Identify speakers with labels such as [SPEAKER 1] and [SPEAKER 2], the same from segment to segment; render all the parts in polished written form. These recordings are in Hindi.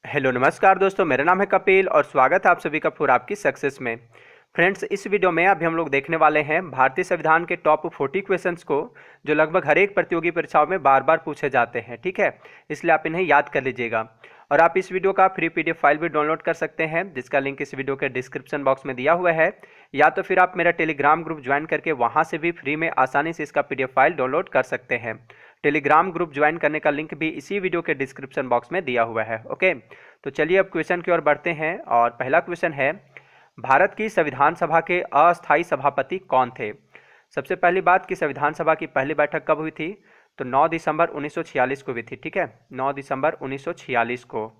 [SPEAKER 1] हेलो नमस्कार दोस्तों, मेरा नाम है कपिल और स्वागत है आप सभी का फॉर आपकी सक्सेस में। फ्रेंड्स, इस वीडियो में अभी हम लोग देखने वाले हैं भारतीय संविधान के टॉप 40 क्वेश्चंस को, जो लगभग हर एक प्रतियोगी परीक्षाओं में बार बार पूछे जाते हैं। ठीक है, इसलिए आप इन्हें याद कर लीजिएगा। और आप इस वीडियो का फ्री पीडीएफ फाइल भी डाउनलोड कर सकते हैं, जिसका लिंक इस वीडियो के डिस्क्रिप्शन बॉक्स में दिया हुआ है, या तो फिर आप मेरा टेलीग्राम ग्रुप ज्वाइन करके वहां से भी फ्री में आसानी से इसका पीडीएफ फाइल डाउनलोड कर सकते हैं। टेलीग्राम ग्रुप ज्वाइन करने का लिंक भी इसी वीडियो के डिस्क्रिप्शन बॉक्स में दिया हुआ है। ओके, तो चलिए अब क्वेश्चन की ओर बढ़ते हैं। और पहला क्वेश्चन है, भारत की संविधान सभा के अस्थायी सभापति कौन थे? सबसे पहली बात कि संविधान सभा की पहली बैठक कब हुई थी? तो 9 दिसंबर 1946 को हुई थी। ठीक है, 9 दिसंबर 1946 को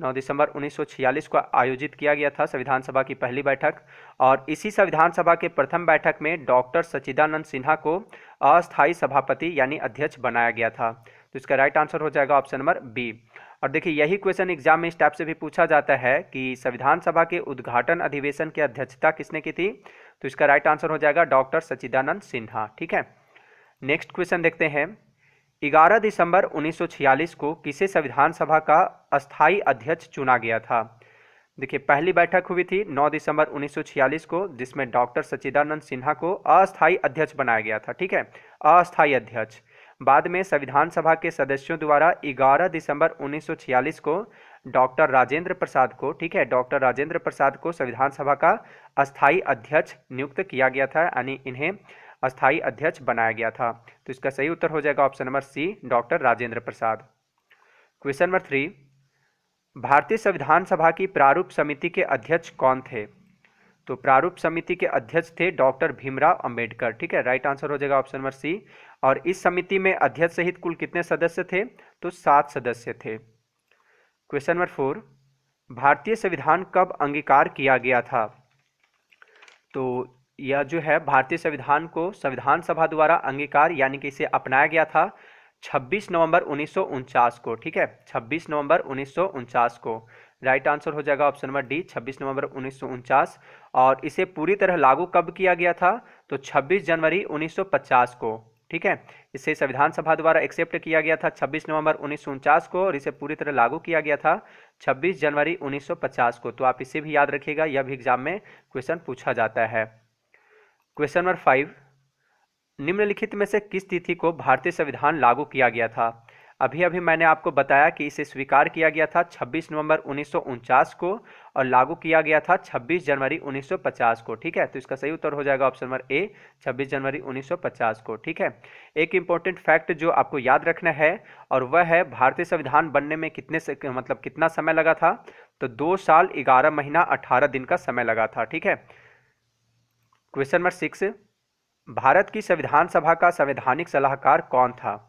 [SPEAKER 1] 9 दिसंबर 1946 को आयोजित किया गया था संविधान सभा की पहली बैठक। और इसी संविधान सभा के प्रथम बैठक में डॉक्टर सच्चिदानंद सिन्हा को अस्थायी सभापति यानी अध्यक्ष बनाया गया था। तो इसका राइट आंसर हो जाएगा ऑप्शन नंबर बी। और देखिए, यही क्वेश्चन एग्जाम में इस टाइप से भी पूछा जाता है कि संविधान सभा के उद्घाटन अधिवेशन की अध्यक्षता किसने की थी? तो इसका राइट आंसर हो जाएगा डॉक्टर सच्चिदानंद सिन्हा। ठीक है, नेक्स्ट क्वेश्चन देखते हैं। 11 दिसंबर 1946 को किसे संविधान सभा का अस्थायी अध्यक्ष चुना गया था? देखिए, पहली बैठक हुई थी 9 दिसंबर 1946 को, जिसमें डॉक्टर सच्चिदानंद सिन्हा को अस्थायी अध्यक्ष बनाया गया था। ठीक है, अस्थायी अध्यक्ष। बाद में संविधान सभा के सदस्यों द्वारा 11 दिसंबर 1946 को डॉक्टर राजेंद्र प्रसाद को, ठीक है, डॉक्टर राजेंद्र प्रसाद को संविधान सभा का अस्थायी अध्यक्ष नियुक्त किया गया था, यानी इन्हें अस्थायी अध्यक्ष बनाया गया था। तो इसका सही उत्तर हो जाएगा option number C, doctor Rajendra Prasad. Question number 3, भारतीय संविधान सभा की प्रारूप समिति के अध्यक्ष कौन थे? तो प्रारूप समिति के अध्यक्ष थे डॉक्टर भीमराव अंबेडकर। ठीक है, राइट आंसर हो जाएगा ऑप्शन नंबर सी। और इस समिति में अध्यक्ष सहित कुल कितने सदस्य थे? तो 7 सदस्य थे। क्वेश्चन नंबर 4, भारतीय संविधान कब अंगीकार किया गया था? तो यह जो है भारतीय संविधान को संविधान सभा द्वारा अंगीकार यानी कि इसे अपनाया गया था 26 नवंबर 1949 को। ठीक है, 26 नवंबर 1949 को। राइट आंसर हो जाएगा ऑप्शन नंबर डी, 26 नवंबर 1949। और इसे पूरी तरह लागू कब किया गया था? तो 26 जनवरी 1950 को। ठीक है, इसे संविधान सभा द्वारा एक्सेप्ट किया गया था 26 नवंबर 1949 को, और इसे पूरी तरह लागू किया गया था 26 जनवरी 1950 को। तो आप इसे भी याद रखिएगा, यह भी एग्जाम में क्वेश्चन पूछा जाता है। क्वेश्चन नंबर 5, निम्नलिखित में से किस तिथि को भारतीय संविधान लागू किया गया था? अभी अभी मैंने आपको बताया कि इसे स्वीकार किया गया था 26 नवंबर 1949 को, और लागू किया गया था 26 जनवरी 1950 को। ठीक है, तो इसका सही उत्तर हो जाएगा ऑप्शन नंबर ए, 26 जनवरी 1950 को। ठीक है, एक इंपॉर्टेंट फैक्ट जो आपको याद रखना है, और वह है भारतीय संविधान बनने में कितना समय लगा था? तो 2 साल 11 महीना 18 दिन का समय लगा था। ठीक है, क्वेश्चन नंबर 6, भारत की संविधान सभा का संवैधानिक सलाहकार कौन था?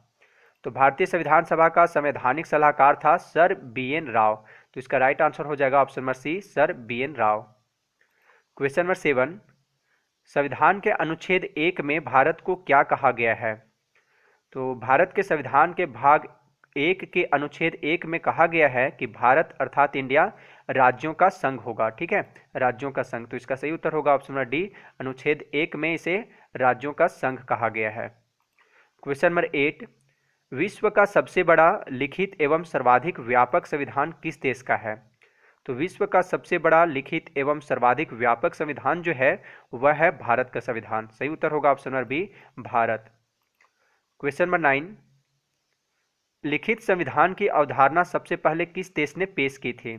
[SPEAKER 1] तो भारतीय संविधान सभा का संवैधानिक सलाहकार था सर बी.एन. राव। तो इसका राइट आंसर हो जाएगा option number C, sir B N. Rau. Question number 7, संविधान के अनुच्छेद 1 में भारत को क्या कहा गया है? तो भारत के संविधान के भाग 1 के अनुच्छेद 1 में कहा गया है कि भारत अर्थात इंडिया राज्यों का संघ होगा। ठीक है, राज्यों का संघ। तो इसका सही उत्तर होगा ऑप्शन नंबर डी, अनुच्छेद 1 में इसे राज्यों का संघ कहा गया है। क्वेश्चन नंबर 8, विश्व का सबसे बड़ा लिखित एवं सर्वाधिक व्यापक संविधान किस देश का है? तो विश्व का सबसे बड़ा लिखित एवं सर्वाधिक व्यापक संविधान जो है वह है भारत का संविधान। सही उत्तर होगा option number B, Bharat. Question number 9, लिखित संविधान की अवधारणा सबसे पहले किस देश ने पेश की थी?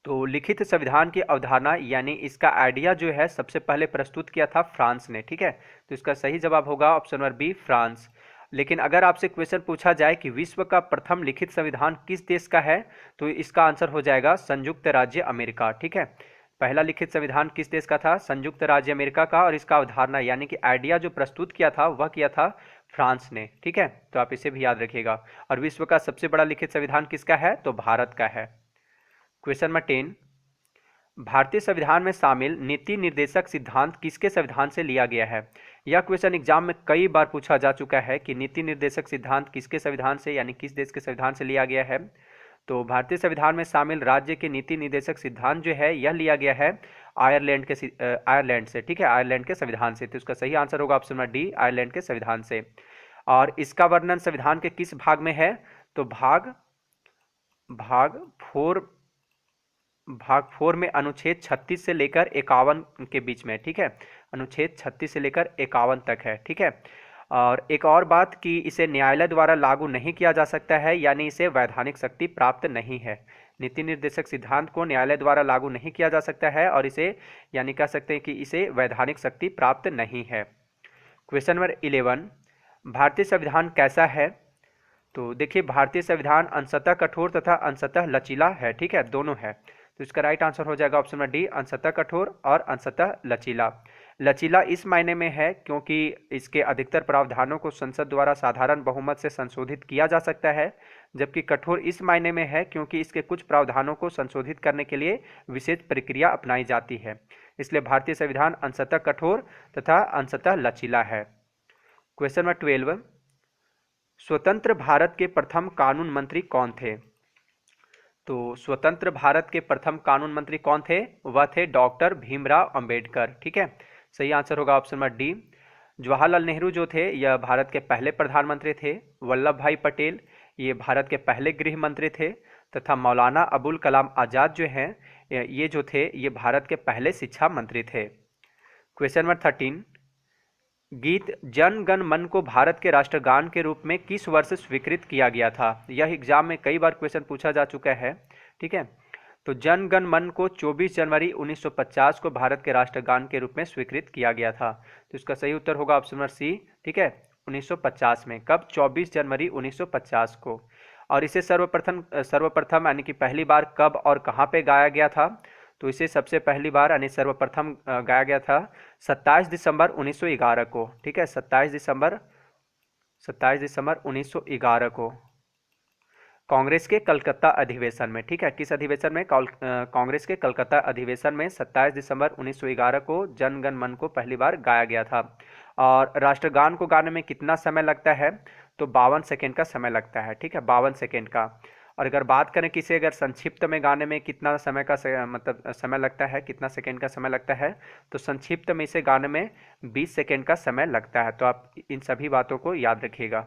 [SPEAKER 1] तो लिखित संविधान की अवधारणा यानी इसका आइडिया जो है सबसे पहले प्रस्तुत किया था फ्रांस ने। ठीक है, तो इसका सही जवाब होगा ऑप्शन नंबर बी, फ्रांस। लेकिन अगर आपसे क्वेश्चन पूछा जाए कि विश्व का प्रथम लिखित संविधान किस देश का है, तो इसका आंसर हो जाएगा संयुक्त राज्य अमेरिका। ठीक है, पहला लिखित संविधान किस देश का था? संयुक्त राज्य अमेरिका का। और इसका अवधारणा यानी कि आइडिया जो प्रस्तुत किया था वह किया था फ्रांस ने। ठीक है, तो आप इसे भी याद रखिएगा। और विश्व का सबसे बड़ा लिखित संविधान किसका है? तो भारत का है। क्वेश्चन नंबर 10, भारतीय संविधान में शामिल नीति निर्देशक सिद्धांत किसके संविधान से लिया गया है? यह क्वेश्चन एग्जाम में कई बार पूछा जा चुका है कि नीति निर्देशक सिद्धांत किसके संविधान से यानी किस देश के संविधान से लिया गया है। तो भारतीय संविधान में शामिल राज्य के नीति निर्देशक सिद्धांत जो है यह लिया गया है आयरलैंड से। ठीक है, आयरलैंड के संविधान से। तो इसका सही आंसर होगा ऑप्शन नंबर डी, आयरलैंड के संविधान से। और इसका वर्णन संविधान के किस भाग में है? तो भाग फोर भाग फोर में अनुच्छेद 36 से लेकर 51 के बीच में, ठीक है। अनुच्छेद 36 से लेकर 51 तक है, ठीक है। और एक और बात कि इसे न्यायालय द्वारा लागू नहीं किया जा सकता है, यानी इसे वैधानिक शक्ति प्राप्त नहीं है। नीति निर्देशक सिद्धांत को न्यायालय द्वारा लागू नहीं किया जा सकता है और इसे यानी कह सकते हैं कि इसे वैधानिक शक्ति प्राप्त नहीं है। क्वेश्चन नंबर 11, भारतीय संविधान कैसा है? तो देखिए, भारतीय संविधान अंशतः कठोर तथा अंशतः लचीला है, ठीक है, दोनों है। तो इसका राइट आंसर हो जाएगा ऑप्शन नंबर डी, अंशतः कठोर और अंशतः लचीला। लचीला इस मायने में है क्योंकि इसके अधिकतर प्रावधानों को संसद द्वारा साधारण बहुमत से संशोधित किया जा सकता है, जबकि कठोर इस मायने में है क्योंकि इसके कुछ प्रावधानों को संशोधित करने के लिए विशेष प्रक्रिया अपनाई जाती है। इसलिए भारतीय संविधान अंशतः कठोर तथा अंशतः लचीला है। क्वेश्चन नंबर 12, स्वतंत्र भारत के प्रथम कानून मंत्री कौन थे? तो स्वतंत्र भारत के प्रथम कानून मंत्री कौन थे? वह थे डॉक्टर भीमराव अंबेडकर, ठीक है। सही आंसर होगा option number D. Jawaharlal Nehru जो थे यह भारत के पहले प्रधानमंत्री थे। वल्लभ भाई पटेल ये भारत के पहले गृह मंत्री थे तथा मौलाना अबुल कलाम आज़ाद जो हैं ये जो थे ये भारत के पहले शिक्षा मंत्री थे। क्वेश्चन नंबर 13, गीत जन गण मन को भारत के राष्ट्रगान के रूप में किस वर्ष स्वीकृत किया गया था? यह एग्जाम में कई बार क्वेश्चन पूछा जा चुका है, ठीक है। तो जन गण मन को 24 जनवरी 1950 को भारत के राष्ट्रगान के रूप में स्वीकृत किया गया था। तो इसका सही उत्तर होगा ऑप्शन नंबर सी, ठीक है, 1950 में। कब? 24 जनवरी 1950 को। और इसे सर्वप्रथम यानी कि पहली बार कब और कहाँ पे गाया गया था? तो इसे सबसे पहली बार यानी सर्वप्रथम गाया गया था 27 दिसंबर 1911 को, ठीक है। 27 दिसंबर 1911 को कांग्रेस के कलकत्ता अधिवेशन में, ठीक है। किस अधिवेशन में? कांग्रेस के कलकत्ता अधिवेशन में 27 दिसंबर 1911 को जन गण मन को पहली बार गाया गया था। और राष्ट्रगान को गाने में कितना समय लगता है? तो 52 सेकेंड का समय लगता है, ठीक है, 52 सेकेंड का। और अगर बात करें कि इसे अगर संक्षिप्त में गाने में कितना समय का मतलब समय लगता है, कितना सेकेंड का समय लगता है, तो संक्षिप्त में इसे गाने में 20 सेकेंड का समय लगता है। तो आप इन सभी बातों को याद रखिएगा।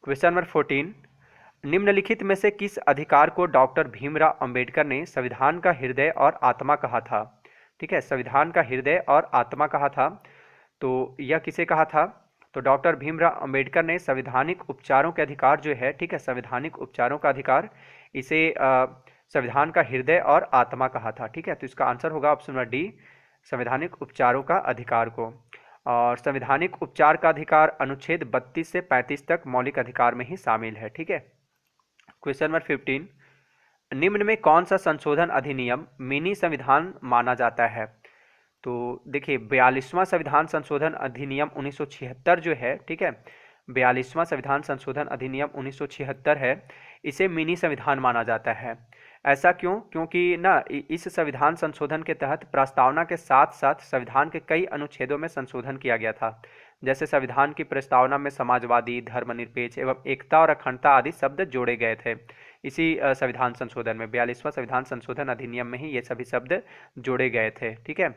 [SPEAKER 1] क्वेश्चन नंबर 14, निम्नलिखित में से किस अधिकार को डॉक्टर भीमराव अंबेडकर ने संविधान का हृदय और आत्मा कहा था? ठीक है, संविधान का हृदय और आत्मा कहा था। तो यह किसे कहा था? तो डॉक्टर भीमराव अंबेडकर ने संवैधानिक उपचारों के अधिकार जो है, ठीक है, संवैधानिक उपचारों का अधिकार, इसे संविधान का हृदय और आत्मा कहा था, ठीक है। तो इसका आंसर होगा ऑप्शन नंबर डी, संवैधानिक उपचारों का अधिकार को। और संवैधानिक उपचार का अधिकार अनुच्छेद 32 से 35 तक मौलिक अधिकार में ही शामिल है, ठीक है। क्वेश्चन नंबर 15, निम्न में कौन सा संशोधन अधिनियम मिनी संविधान माना जाता है? तो देखिए, 42वां संविधान संशोधन अधिनियम 1976 जो है, ठीक है, 42वां संविधान संशोधन अधिनियम 1976 है, इसे मिनी संविधान माना जाता है। ऐसा क्यों? क्योंकि ना इस संविधान संशोधन के तहत प्रस्तावना के साथ साथ संविधान के कई अनुच्छेदों में संशोधन किया गया था। जैसे संविधान की प्रस्तावना में समाजवादी, धर्मनिरपेक्ष एवं एकता और अखंडता आदि शब्द जोड़े गए थे। इसी संविधान संशोधन में 42वां संविधान संशोधन अधिनियम में ही ये सभी शब्द जोड़े गए थे, ठीक है।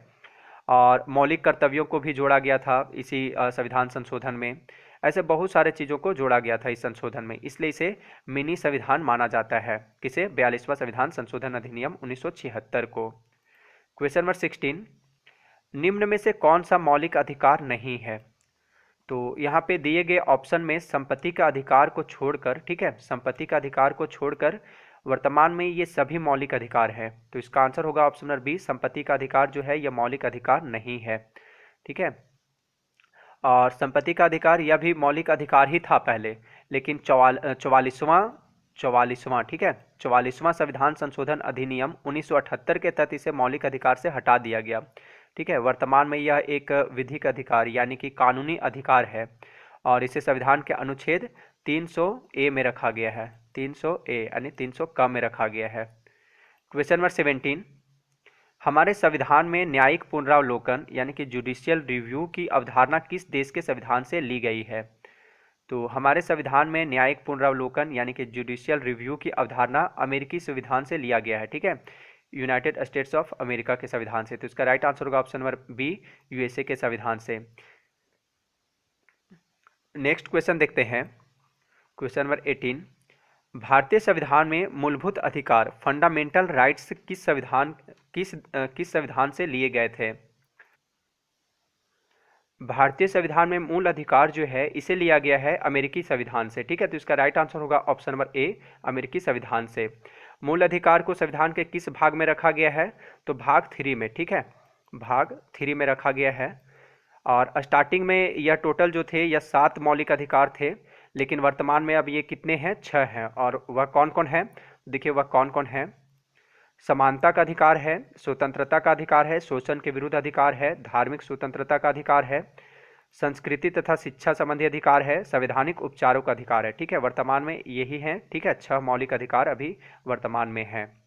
[SPEAKER 1] और मौलिक कर्तव्यों को भी जोड़ा गया था इसी संविधान संशोधन में। ऐसे बहुत सारे चीज़ों को जोड़ा गया था इस संशोधन में, इसलिए इसे मिनी संविधान माना जाता है। किसे? 42वां संविधान संशोधन अधिनियम 1976 को। क्वेश्चन नंबर 16, निम्न में से कौन सा मौलिक अधिकार नहीं है? तो यहाँ पे दिए गए ऑप्शन में संपत्ति का अधिकार को छोड़कर, ठीक है, संपत्ति का अधिकार को छोड़कर वर्तमान में ये सभी मौलिक अधिकार है। तो इसका आंसर होगा ऑप्शन नंबर बी, संपत्ति का अधिकार जो है यह मौलिक अधिकार नहीं है, ठीक है। और संपत्ति का अधिकार यह भी मौलिक अधिकार ही था पहले, लेकिन 44वां, ठीक है, 44वां संविधान संशोधन अधिनियम 1978 के तहत इसे मौलिक अधिकार से हटा दिया गया, ठीक है। वर्तमान में यह एक विधिक अधिकार यानी कि कानूनी अधिकार है और इसे संविधान के अनुच्छेद 300A में रखा गया है, 300A यानी 300 क में रखा गया है। क्वेश्चन नंबर 17, हमारे संविधान में न्यायिक पुनरावलोकन यानी कि जुडिशियल रिव्यू की अवधारणा किस देश के संविधान से ली गई है? तो हमारे संविधान में न्यायिक पुनरावलोकन यानी कि जुडिशियल रिव्यू की अवधारणा अमेरिकी संविधान से लिया गया है, ठीक है, यूनाइटेड स्टेट्स ऑफ अमेरिका के संविधान से। तो इसका राइट आंसर होगा ऑप्शन नंबर बी, यूएसए के संविधान से। नेक्स्ट क्वेश्चन देखते हैं, क्वेश्चन नंबर 18, भारतीय संविधान में मूलभूत अधिकार फंडामेंटल राइट्स किस संविधान से लिए गए थे? भारतीय संविधान में मूल अधिकार जो है इसे लिया गया है अमेरिकी संविधान से। ठीक है, तो इसका राइट आंसर होगा ऑप्शन नंबर ए, अमेरिकी संविधान से। मूल अधिकार को संविधान के किस भाग में रखा गया है? तो भाग 3 में। ठीक है, भाग 3 में रखा गया है। और स्टार्टिंग में यह टोटल जो थे यह 7 मौलिक अधिकार थे, लेकिन वर्तमान में अब ये कितने हैं? 6 हैं। और वह कौन कौन है? देखिए वह कौन कौन है। समानता का अधिकार है, स्वतंत्रता का अधिकार है, शोषण के विरुद्ध अधिकार है, धार्मिक स्वतंत्रता का अधिकार है, संस्कृति तथा शिक्षा संबंधी अधिकार है, संवैधानिक उपचारों का अधिकार है। ठीक है, वर्तमान में यही है। ठीक है, 6 मौलिक अधिकार अभी वर्तमान में है।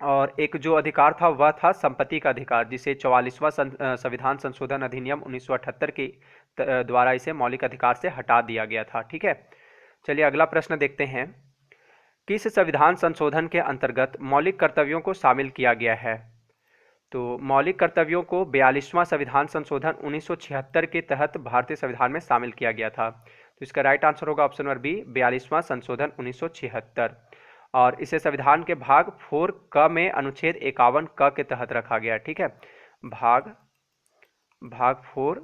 [SPEAKER 1] और एक जो अधिकार था वह था संपत्ति का अधिकार, जिसे 44वां संविधान संशोधन अधिनियम 1978 के द्वारा इसे मौलिक अधिकार से हटा दिया गया था। ठीक है, चलिए अगला प्रश्न देखते हैं। किस संविधान संशोधन के अंतर्गत मौलिक कर्तव्यों को शामिल किया गया है? तो मौलिक कर्तव्यों को 42वां संविधान संशोधन 1976 के तहत भारतीय संविधान में शामिल किया गया था। तो इसका राइट आंसर होगा ऑप्शन नंबर बी, 42वां संशोधन 1976। और इसे संविधान के भाग 4 क में अनुच्छेद 51 क के तहत रखा गया। ठीक है, भाग 4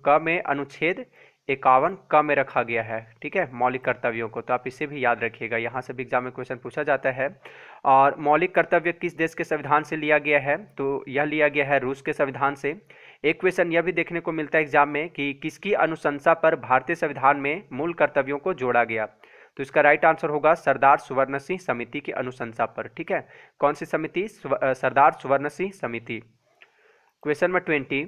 [SPEAKER 1] क में अनुच्छेद 51 क में रखा गया है। ठीक है, मौलिक कर्तव्यों को, तो आप इसे भी याद रखिएगा, यहाँ से भी एग्जाम में क्वेश्चन पूछा जाता है। और मौलिक कर्तव्य किस देश के संविधान से लिया गया है? तो यह लिया गया है रूस के संविधान से। एक क्वेश्चन यह भी देखने को मिलता है एग्जाम में कि किसकी अनुशंसा पर भारतीय संविधान में मूल कर्तव्यों को जोड़ा गया? तो इसका राइट आंसर होगा सरदार सुवर्ण सिंह समिति की अनुशंसा पर। ठीक है, कौन सी समिति? सरदार सुवर्ण सिंह समिति। क्वेश्चन नंबर 20,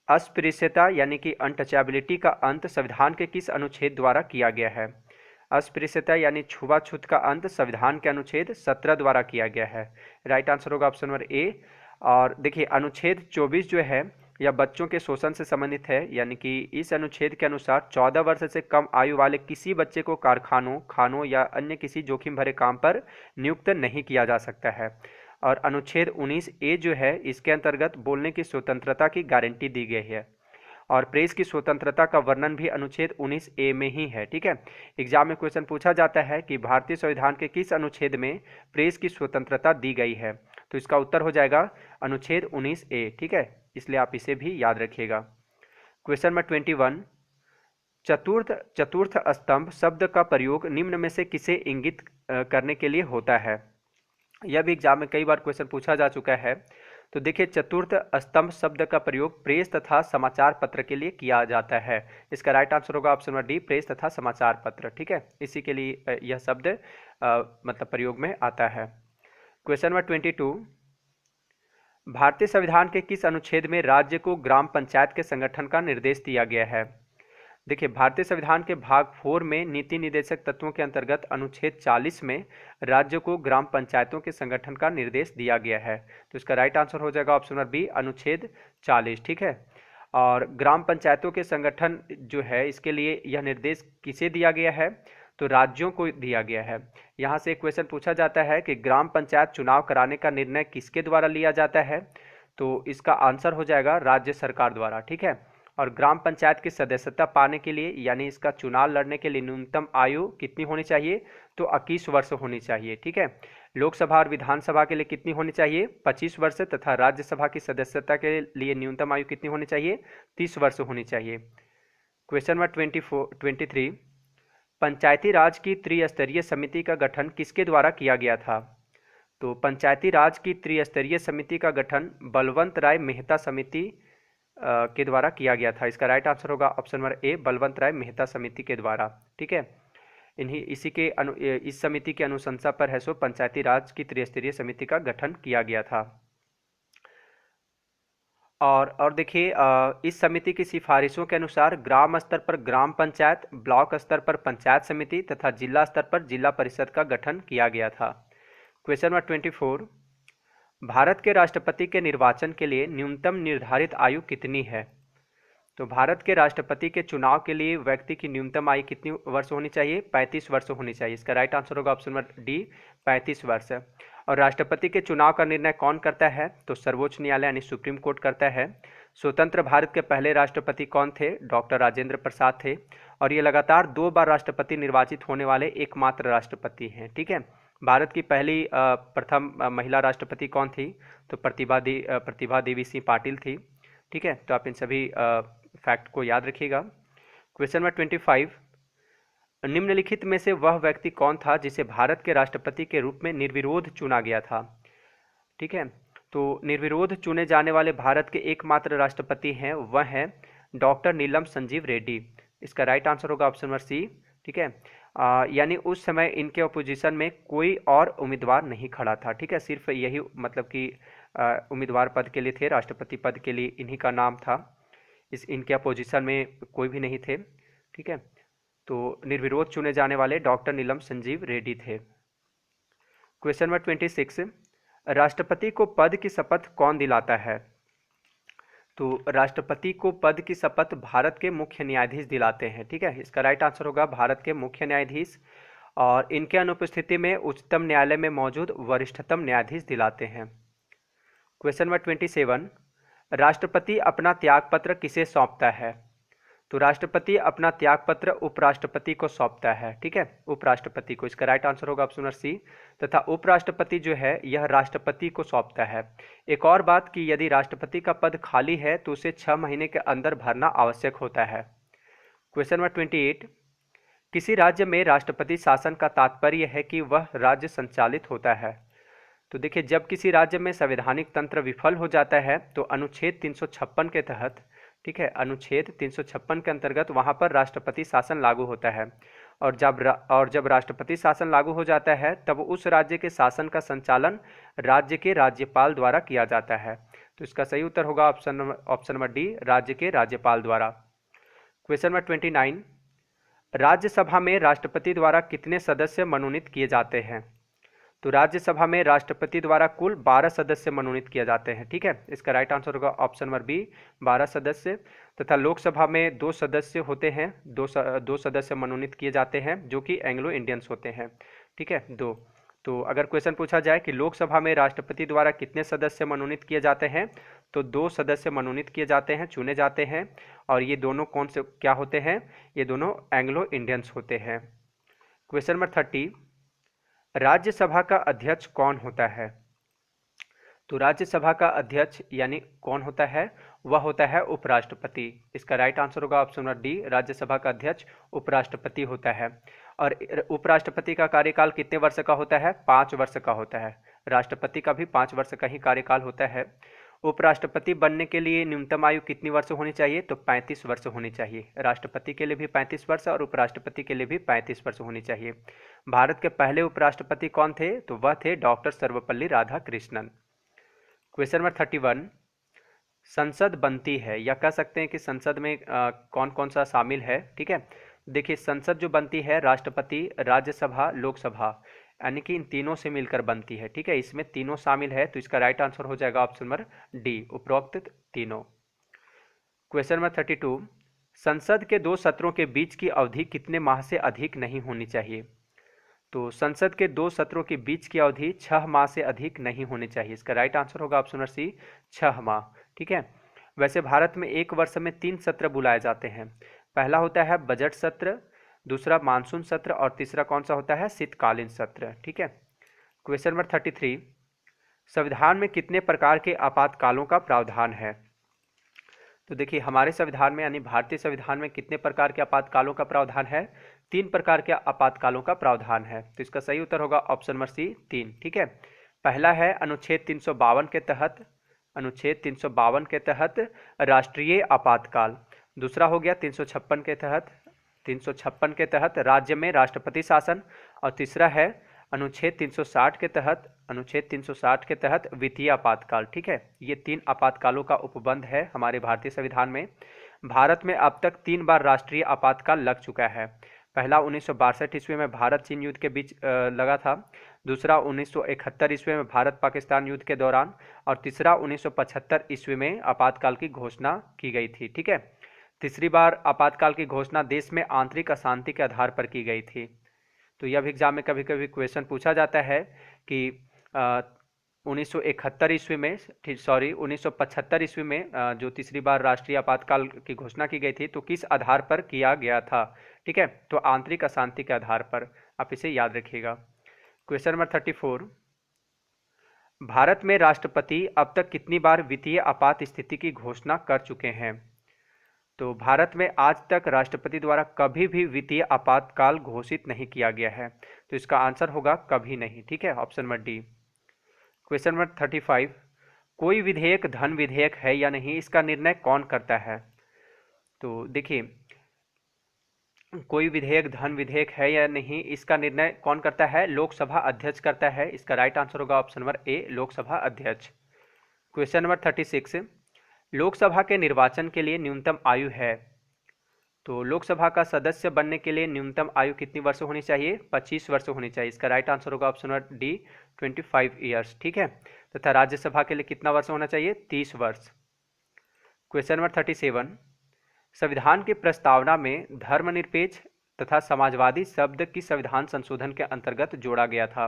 [SPEAKER 1] अस्पृश्यता यानी कि अनटचेबिलिटी का अंत संविधान के किस अनुच्छेद द्वारा किया गया है? अस्पृश्यता यानी छुआछूत का अंत संविधान के अनुच्छेद 17 द्वारा किया गया है। राइट आंसर होगा ऑप्शन नंबर ए। और देखिए अनुच्छेद 24 जो है यह बच्चों के शोषण से संबंधित है, यानी कि इस अनुच्छेद के अनुसार 14 वर्ष से कम आयु वाले किसी बच्चे को कारखानों, खानों या अन्य किसी जोखिम भरे काम पर नियुक्त नहीं किया जा सकता है। और अनुच्छेद 19 ए जो है इसके अंतर्गत बोलने की स्वतंत्रता की गारंटी दी गई है। और प्रेस की स्वतंत्रता का वर्णन भी अनुच्छेद 19 ए में ही है। ठीक है, एग्जाम में क्वेश्चन पूछा जाता है कि भारतीय संविधान के किस अनुच्छेद में प्रेस की स्वतंत्रता दी गई है? तो इसका उत्तर हो जाएगा अनुच्छेद 19 ए। ठीक है, इसलिए आप इसे भी याद रखिएगा। क्वेश्चन नंबर 21, चतुर्थ स्तंभ शब्द का प्रयोग निम्न में से किसे इंगित करने के लिए होता है? यह भी एग्जाम में कई बार क्वेश्चन पूछा जा चुका है। तो देखिए चतुर्थ स्तंभ शब्द का प्रयोग प्रेस तथा समाचार पत्र के लिए किया जाता है। इसका राइट आंसर होगा ऑप्शन नंबर डी, प्रेस तथा समाचार पत्र। ठीक है, इसी के लिए यह शब्द मतलब प्रयोग में आता है। क्वेश्चन नंबर 22, भारतीय संविधान के किस अनुच्छेद में राज्य को ग्राम पंचायत के संगठन का निर्देश दिया गया है? देखिए भारतीय संविधान के भाग 4 में नीति निर्देशक तत्वों के अंतर्गत अनुच्छेद 40 में राज्य को ग्राम पंचायतों के संगठन का निर्देश दिया गया है। तो इसका राइट आंसर हो जाएगा ऑप्शन नंबर बी, अनुच्छेद 40। ठीक है, और ग्राम पंचायतों के संगठन जो है इसके लिए यह निर्देश किसे दिया गया है? तो राज्यों को दिया गया है। यहाँ से एक क्वेश्चन पूछा जाता है कि ग्राम पंचायत चुनाव कराने का निर्णय किसके द्वारा लिया जाता है? तो इसका आंसर हो जाएगा राज्य सरकार द्वारा। ठीक है, और ग्राम पंचायत की सदस्यता पाने के लिए यानी इसका चुनाव लड़ने के लिए न्यूनतम आयु कितनी होनी चाहिए? तो 21 वर्ष होनी चाहिए। ठीक है, लोकसभा और विधानसभा के लिए कितनी होनी चाहिए? 25 वर्ष, तथा राज्यसभा की सदस्यता के लिए न्यूनतम आयु कितनी होनी चाहिए? 30 वर्ष होनी चाहिए। क्वेश्चन नंबर 23, पंचायती राज की त्रिस्तरीय समिति का गठन किसके द्वारा किया गया था? तो पंचायती राज की त्रिस्तरीय समिति का गठन बलवंत राय मेहता समिति के द्वारा किया गया था। इसका राइट आंसर होगा ऑप्शन नंबर ए, बलवंत राय मेहता समिति के द्वारा। ठीक है, इस समिति की अनुशंसा पर है सो पंचायती राज की त्रिस्तरीय समिति का गठन किया गया था। और देखिए इस समिति की सिफारिशों के अनुसार ग्राम स्तर पर ग्राम पंचायत, ब्लॉक स्तर पर पंचायत समिति तथा जिला स्तर पर जिला परिषद का गठन किया गया था। क्वेश्चन नंबर 24, भारत के राष्ट्रपति के निर्वाचन के लिए न्यूनतम निर्धारित आयु कितनी है? तो भारत के राष्ट्रपति के चुनाव के लिए व्यक्ति की न्यूनतम आयु कितनी वर्ष होनी चाहिए? 35 वर्ष होनी चाहिए। इसका राइट आंसर होगा ऑप्शन नंबर डी, 35 वर्ष। और राष्ट्रपति के चुनाव का निर्णय कौन करता है? तो सर्वोच्च न्यायालय यानी सुप्रीम कोर्ट करता है। स्वतंत्र भारत के पहले राष्ट्रपति कौन थे? डॉक्टर राजेंद्र प्रसाद थे। और ये लगातार 2 बार राष्ट्रपति निर्वाचित होने वाले एकमात्र राष्ट्रपति हैं। ठीक है। भारत की पहली प्रथम महिला राष्ट्रपति कौन थी? तो प्रतिभा देवी सिंह पाटिल थी। ठीक है, तो आप इन सभी फैक्ट को याद रखिएगा। क्वेश्चन नंबर 25, निम्नलिखित में से वह व्यक्ति कौन था जिसे भारत के राष्ट्रपति के रूप में निर्विरोध चुना गया था? ठीक है, तो निर्विरोध चुने जाने वाले भारत के एकमात्र राष्ट्रपति हैं, वह हैं डॉक्टर नीलम संजीव रेड्डी। इसका राइट आंसर होगा ऑप्शन नंबर सी। ठीक है, यानी उस समय इनके अपोजिशन में कोई और उम्मीदवार नहीं खड़ा था। ठीक है, सिर्फ यही मतलब कि उम्मीदवार पद के लिए थे, राष्ट्रपति पद के लिए इन्हीं का नाम था। इनके अपोजिशन में कोई भी नहीं थे। ठीक है, तो निर्विरोध चुने जाने वाले डॉक्टर नीलम संजीव रेड्डी थे। क्वेश्चन नंबर 26, राष्ट्रपति को पद की शपथ कौन दिलाता है? तो राष्ट्रपति को पद की शपथ भारत के मुख्य न्यायाधीश दिलाते हैं। ठीक है, इसका राइट आंसर होगा भारत के मुख्य न्यायाधीश, और इनके अनुपस्थिति में उच्चतम न्यायालय में मौजूद वरिष्ठतम न्यायाधीश दिलाते हैं। क्वेश्चन नंबर 27, राष्ट्रपति अपना त्यागपत्र किसे सौंपता है? तो राष्ट्रपति अपना त्यागपत्र उपराष्ट्रपति को सौंपता है। ठीक है, उपराष्ट्रपति को। इसका राइट आंसर होगा ऑप्शन नंबर सी, तथा उपराष्ट्रपति जो है यह राष्ट्रपति को सौंपता है। एक और बात कि यदि राष्ट्रपति का पद खाली है तो उसे 6 महीने के अंदर भरना आवश्यक होता है। क्वेश्चन नंबर 28, किसी राज्य में राष्ट्रपति शासन का तात्पर्य है कि वह राज्य संचालित होता है। तो देखिए, जब किसी राज्य में संवैधानिक तंत्र विफल हो जाता है तो अनुच्छेद 356 के तहत, ठीक है, अनुच्छेद 356 के अंतर्गत वहां पर राष्ट्रपति शासन लागू होता है। और जब राष्ट्रपति शासन लागू हो जाता है तब उस राज्य के शासन का संचालन राज्य के राज्यपाल द्वारा किया जाता है। तो इसका सही उत्तर होगा ऑप्शन नंबर डी, राज्य के राज्यपाल द्वारा। क्वेश्चन नंबर 29, राज्यसभा में राष्ट्रपति द्वारा कितने सदस्य मनोनीत किए जाते हैं? तो राज्यसभा में राष्ट्रपति द्वारा कुल 12 सदस्य मनोनीत किए जाते हैं। ठीक है, इसका राइट आंसर होगा ऑप्शन नंबर बी, 12 सदस्य। तथा लोकसभा में 2 सदस्य होते हैं, दो सदस्य मनोनीत किए जाते हैं जो कि एंग्लो इंडियंस होते हैं। ठीक है, 2। तो अगर क्वेश्चन पूछा जाए कि लोकसभा में राष्ट्रपति द्वारा कितने सदस्य मनोनीत किए जाते हैं, तो 2 सदस्य मनोनीत किए जाते हैं, चुने जाते हैं। और ये दोनों कौन से क्या होते हैं? ये दोनों एंग्लो इंडियंस होते हैं। क्वेश्चन नंबर 30, राज्यसभा का अध्यक्ष कौन होता है? तो राज्यसभा का अध्यक्ष यानी कौन होता है? वह होता है उपराष्ट्रपति। इसका राइट आंसर होगा ऑप्शन नंबर डी, राज्यसभा का अध्यक्ष उपराष्ट्रपति होता है। और उपराष्ट्रपति का कार्यकाल कितने वर्ष का होता है? 5 वर्ष का होता है। राष्ट्रपति का भी 5 वर्ष का ही कार्यकाल होता है। उपराष्ट्रपति बनने के लिए न्यूनतम आयु कितनी वर्ष होनी चाहिए? तो 35 वर्ष होनी चाहिए। राष्ट्रपति के लिए भी 35 वर्ष और उपराष्ट्रपति के लिए भी 35 वर्ष होनी चाहिए। भारत के पहले उपराष्ट्रपति कौन थे? तो वह थे doctor Sarvepalli Radhakrishnan. Question number 31, संसद बनती है, या कह सकते हैं कि संसद में कौन कौन सा शामिल है? ठीक है, देखिए, संसद जो बनती है राष्ट्रपति, राज्यसभा, लोकसभा, यानी कि इन तीनों से मिलकर बनती है। ठीक है, इसमें तीनों शामिल है, तो इसका राइट आंसर हो जाएगा ऑप्शन नंबर डी, उपरोक्त तीनों। क्वेश्चन नंबर 32, संसद के 2 सत्रों के बीच की अवधि कितने माह से अधिक नहीं होनी चाहिए? तो संसद के 2 सत्रों के बीच की अवधि 6 माह से अधिक नहीं होनी चाहिए। इसका राइट आंसर होगा ऑप्शन नंबर सी, 6 माह। ठीक है, वैसे भारत में एक वर्ष में 3 सत्र बुलाए जाते हैं। पहला होता है बजट सत्र, दूसरा मानसून सत्र, और तीसरा कौन सा होता है? शीतकालीन सत्र। ठीक है, क्वेश्चन नंबर 33, संविधान में कितने प्रकार के आपातकालों का प्रावधान है? तो देखिए, हमारे संविधान में यानी भारतीय संविधान में कितने प्रकार के आपातकालों का प्रावधान है? 3 प्रकार के आपातकालों का प्रावधान है। तो इसका सही उत्तर होगा ऑप्शन नंबर सी, 3। ठीक है, पहला है अनुच्छेद 352 के तहत, अनुच्छेद 352 के तहत राष्ट्रीय आपातकाल। दूसरा हो गया 356 के तहत, 356 के तहत राज्य में राष्ट्रपति शासन। और तीसरा है अनुच्छेद 360 के तहत, अनुच्छेद 360 के तहत वित्तीय आपातकाल। ठीक है, ये 3 आपातकालों का उपबंध है हमारे भारतीय संविधान में। भारत में अब तक 3 बार राष्ट्रीय आपातकाल लग चुका है। पहला 1962 ईस्वी में भारत चीन युद्ध के बीच लगा था। दूसरा 1971 ईस्वी में भारत पाकिस्तान युद्ध के दौरान। और तीसरा 1975 ईस्वी में आपातकाल की घोषणा की गई थी। ठीक है, तीसरी बार आपातकाल की घोषणा देश में आंतरिक अशांति के आधार पर की गई थी। तो यह भी एग्जाम में कभी कभी क्वेश्चन पूछा जाता है कि 1971 ईस्वी में, सॉरी 1975 ईस्वी में जो तीसरी बार राष्ट्रीय आपातकाल की घोषणा की गई थी, तो किस आधार पर किया गया था? ठीक है, तो आंतरिक अशांति के आधार पर, आप इसे याद रखिएगा। क्वेश्चन नंबर 34, भारत में राष्ट्रपति अब तक कितनी बार वित्तीय आपात स्थिति की घोषणा कर चुके हैं? तो भारत में आज तक राष्ट्रपति द्वारा कभी भी वित्तीय आपातकाल घोषित नहीं किया गया है, तो इसका आंसर होगा कभी नहीं। ठीक है, option number D. Question number 35, कोई विधेयक धन विधेयक है या नहीं, इसका निर्णय कौन करता है? तो देखिए, कोई विधेयक धन विधेयक है या नहीं, इसका निर्णय कौन करता है? लोकसभा अध्यक्ष करता है। इसका राइट आंसर होगा ऑप्शन नंबर ए, लोकसभा अध्यक्ष। क्वेश्चन नंबर 36, लोकसभा के निर्वाचन के लिए न्यूनतम आयु है? तो लोकसभा का सदस्य बनने के लिए न्यूनतम आयु कितनी वर्ष होनी चाहिए? 25 वर्ष होनी चाहिए। इसका राइट आंसर होगा ऑप्शन नंबर डी, 25 ईयर्स। ठीक है, तथा राज्यसभा के लिए कितना वर्ष होना चाहिए? 30 वर्ष। क्वेश्चन नंबर 37, संविधान की प्रस्तावना में धर्मनिरपेक्ष तथा समाजवादी शब्द किस संविधान संशोधन के अंतर्गत जोड़ा गया था?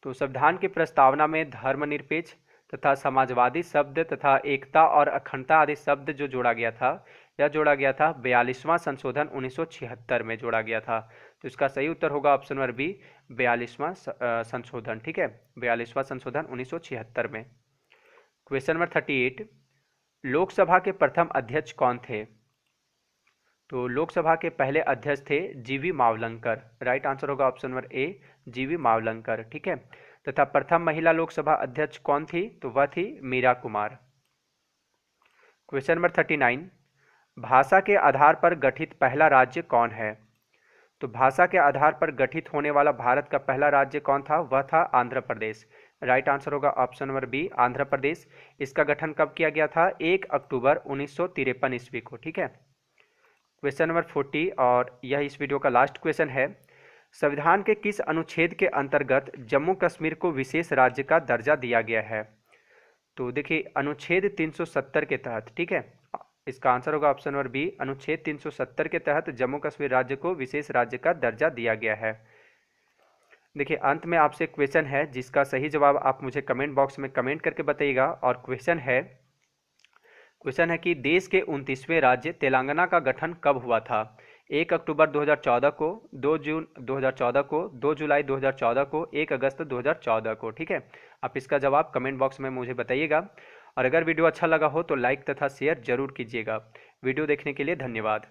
[SPEAKER 1] तो संविधान की प्रस्तावना में धर्मनिरपेक्ष तथा समाजवादी शब्द तथा एकता और अखंडता आदि शब्द जो जोड़ा गया था, यह जोड़ा गया था 42वां संशोधन 1976 में जोड़ा गया था। तो इसका सही उत्तर होगा ऑप्शन नंबर बी, 42वां संशोधन। ठीक है, 42वां संशोधन 1976 में। क्वेश्चन नंबर 38, लोकसभा के प्रथम अध्यक्ष कौन थे? तो लोकसभा के पहले अध्यक्ष थे जीवी मावलंकर। राइट आंसर होगा ऑप्शन नंबर ए, जीवी मावलंकर। ठीक है, तथा प्रथम महिला लोकसभा अध्यक्ष कौन थी? तो वह थी मीरा कुमार। क्वेश्चन नंबर 39, भाषा के आधार पर गठित पहला राज्य कौन है? तो भाषा के आधार पर गठित होने वाला भारत का पहला राज्य कौन था? वह था आंध्र प्रदेश। राइट आंसर होगा option number B, Andhra Pradesh. इसका गठन कब किया गया था? 1 अक्टूबर 1953 ईस्वी को। ठीक है, क्वेश्चन नंबर 40, और यह इस वीडियो का लास्ट क्वेश्चन है, संविधान के किस अनुच्छेद के अंतर्गत जम्मू कश्मीर को विशेष राज्य का दर्जा दिया गया है? तो देखिए, अनुच्छेद 370 के तहत। ठीक है, इसका आंसर होगा ऑप्शन नंबर बी, अनुच्छेद 370 के तहत जम्मू कश्मीर राज्य को विशेष राज्य का दर्जा दिया गया है। देखिए, अंत में आपसे क्वेश्चन है जिसका सही जवाब आप मुझे कमेंट बॉक्स में कमेंट करके बताइएगा। और क्वेश्चन है कि देश के 29वें राज्य तेलंगाना का गठन कब हुआ था? 1 अक्टूबर 2014 को, 2 जून 2014 को, 2 जुलाई 2014 को, 1 अगस्त 2014 को। ठीक है, आप इसका जवाब कमेंट बॉक्स में मुझे बताइएगा। और अगर वीडियो अच्छा लगा हो तो लाइक तथा शेयर जरूर कीजिएगा। वीडियो देखने के लिए धन्यवाद।